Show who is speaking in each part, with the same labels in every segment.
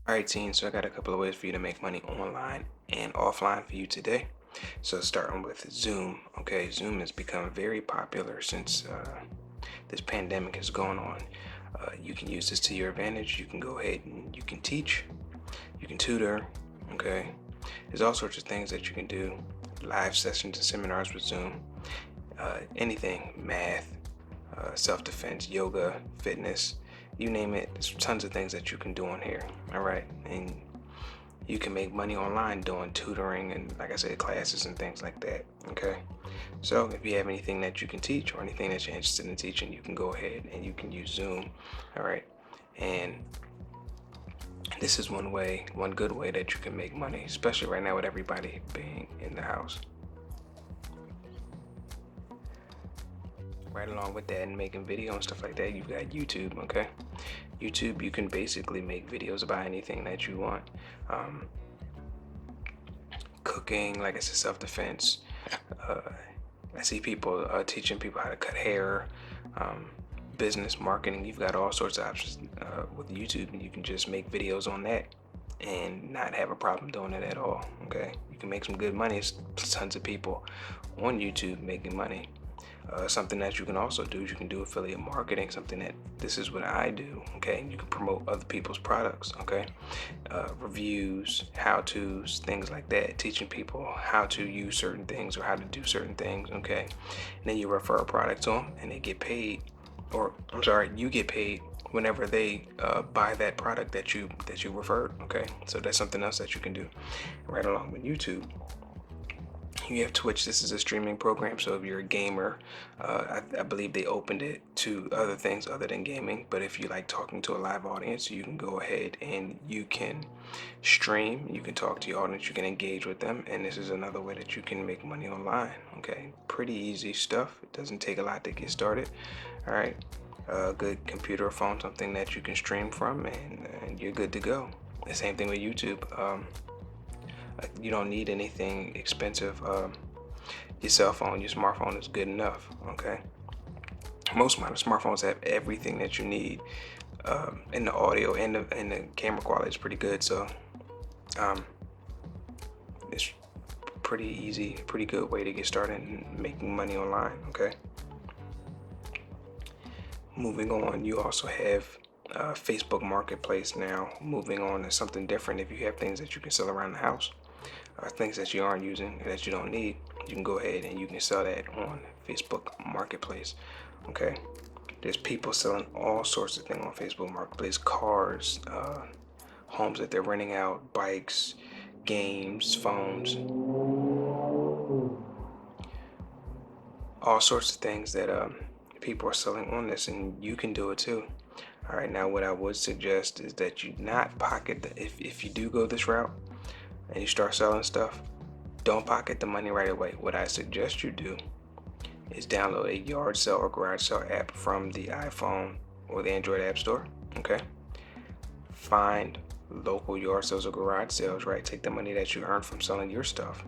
Speaker 1: Alright, team, so I got a couple of ways for you to make money online and offline for you today. So, starting with Zoom. Okay, Zoom has become very popular since this pandemic has gone on. You can use this to your advantage. You can go ahead and you can teach, you can tutor. Okay, there's all sorts of things that you can do. Live sessions and seminars with Zoom. Anything, math, self-defense, yoga, fitness, you name it. There's tons of things that you can do on here. All right, and you can make money online doing tutoring and, like I said, classes and things like that. Okay, so if you have anything that you can teach or anything that you're interested in teaching, you can go ahead and you can use Zoom. All right, and this is one good way that you can make money, especially right now with everybody being in the house. Right along with that and making video and stuff like that, you've got YouTube. Okay, YouTube, you can basically make videos about anything that you want. um, Cooking, like I said, self-defense. uh, I see people teaching people how to cut hair, um, business, marketing. You've got all sorts of options with YouTube, and you can just make videos on that and not have a problem doing it at all. Okay, you can make some good money. There's tons of people on YouTube making money. Something that you can also do is you can do affiliate marketing. Something that this is what I do. Okay, you can promote other people's products. Okay, reviews, how to's, things like that. Teaching people how to use certain things or how to do certain things. Okay, and then you refer a product to them, and they get paid, or I'm sorry, you get paid whenever they buy that product that you referred. Okay, so that's something else that you can do right along with YouTube. You have Twitch. This is a streaming program, so if you're a gamer, I believe they opened it to other things other than gaming. But if you like talking to a live audience, you can go ahead and you can stream. You can talk to your audience. You can engage with them, and this is another way that you can make money online. Okay, pretty easy stuff. It doesn't take a lot to get started. All right, a good computer or phone, something that you can stream from, and you're good to go. The same thing with YouTube. You don't need anything expensive. Your cell phone, your smartphone is good enough. Okay, most modern smartphones have everything that you need, and the audio and the camera quality is pretty good. So um, it's pretty easy, pretty good way to get started in making money online. Okay, moving on, you also have Facebook Marketplace now. Moving on to something different. If you have things that you can sell around the house, things that you aren't using that you don't need, you can go ahead and you can sell that on Facebook Marketplace. Okay, there's people selling all sorts of things on Facebook Marketplace: cars, homes that they're renting out, bikes, games, phones, all sorts of things that people are selling on this, and you can do it too. All right, now what I would suggest is that you not pocket if you do go this route and you start selling stuff, don't pocket the money right away. What I suggest you do is download a yard sale or garage sale app from the iPhone or the Android App Store. Okay, find local yard sales or garage sales. Right, take the money that you earn from selling your stuff,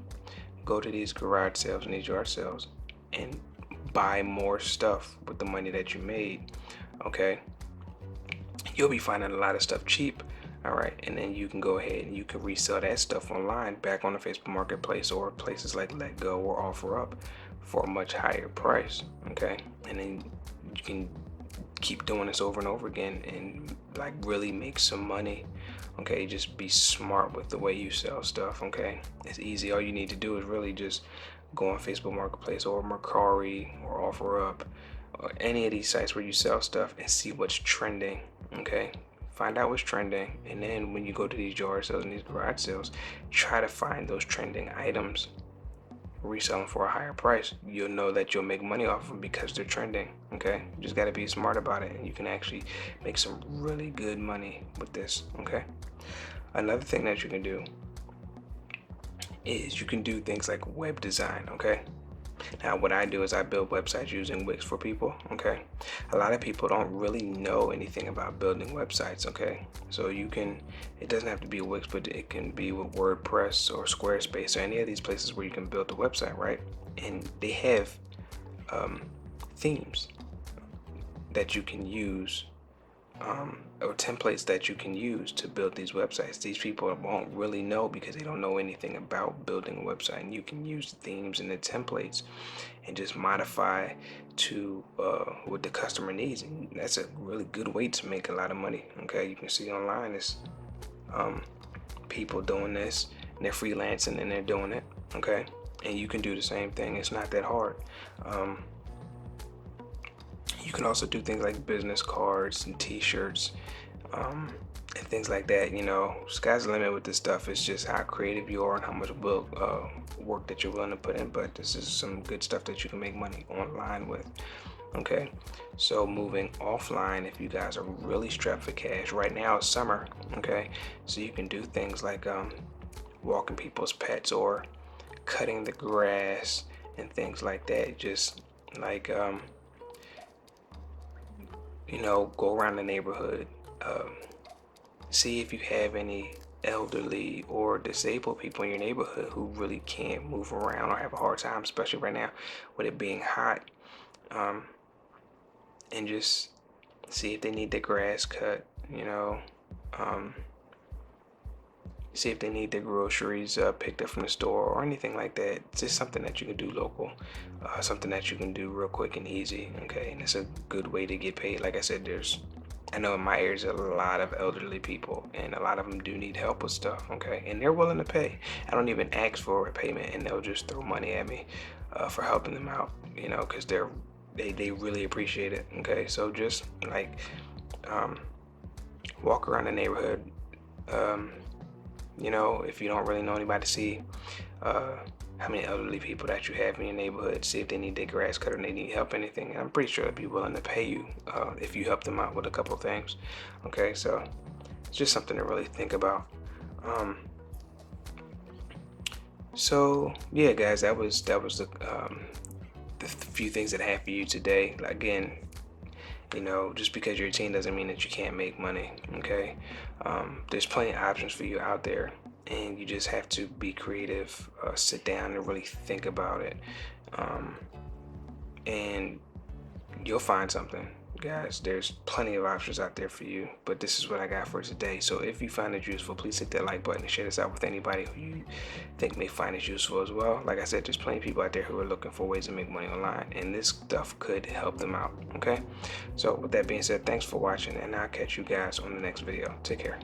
Speaker 1: go to these garage sales and these yard sales, and buy more stuff with the money that you made. Okay, you'll be finding a lot of stuff cheap. All right, and then you can go ahead and you can resell that stuff online back on the Facebook Marketplace or places like LetGo or OfferUp for a much higher price. Okay, and then you can keep doing this over and over again and like really make some money. Okay, just be smart with the way you sell stuff. Okay, it's easy. All you need to do is really just go on Facebook Marketplace or Mercari or OfferUp or any of these sites where you sell stuff and see what's trending. Okay, find out what's trending, and then when you go to these yard sales and these garage sales, try to find those trending items, resell them for a higher price. You'll know that you'll make money off them because they're trending. Okay, you just got to be smart about it, and you can actually make some really good money with this. Okay, another thing that you can do is you can do things like web design. Okay, now what I do is I build websites using Wix for people. Okay, a lot of people don't really know anything about building websites. Okay, so it doesn't have to be Wix, but it can be with WordPress or Squarespace or any of these places where you can build a website, right? And they have themes that you can use or templates that you can use to build these websites. These people won't really know because they don't know anything about building a website, and you can use the themes and the templates and just modify to what the customer needs, and that's a really good way to make a lot of money. Okay, you can see online is people doing this, and they're freelancing and they're doing it. Okay, and you can do the same thing. It's not that hard. You can also do things like business cards and t-shirts, and things like that. Sky's the limit with this stuff. It's just how creative you are and how much work that you're willing to put in. But this is some good stuff that you can make money online with. Okay, so moving offline, if you guys are really strapped for cash right now, it's summer. Okay, so you can do things like walking people's pets or cutting the grass and things like that. Just like go around the neighborhood, see if you have any elderly or disabled people in your neighborhood who really can't move around or have a hard time, especially right now with it being hot, and just see if they need their grass cut, see if they need their groceries picked up from the store or anything like that. It's just something that you can do local, something that you can do real quick and easy. Okay, and it's a good way to get paid. Like I said, I know in my area there's a lot of elderly people, and a lot of them do need help with stuff. Okay, and they're willing to pay. I don't even ask for a payment, and they'll just throw money at me for helping them out. Because they really appreciate it. Okay, so just like walk around the neighborhood. If you don't really know anybody, to see how many elderly people that you have in your neighborhood, see if they need their grass cut or they need help, anything. And I'm pretty sure they'd be willing to pay you if you help them out with a couple of things. Okay, so it's just something to really think about. So yeah, guys, that was the few things that I have for you today. Again, just because you're a teen doesn't mean that you can't make money. Okay, there's plenty of options for you out there, and you just have to be creative, sit down and really think about it, and you'll find something. Guys, there's plenty of options out there for you, but this is what I got for today. So if you find it useful, please hit that like button and share this out with anybody who you think may find it useful as well. Like I said, there's plenty of people out there who are looking for ways to make money online, and this stuff could help them out. Okay, so with that being said, thanks for watching, and I'll catch you guys on the next video. Take care.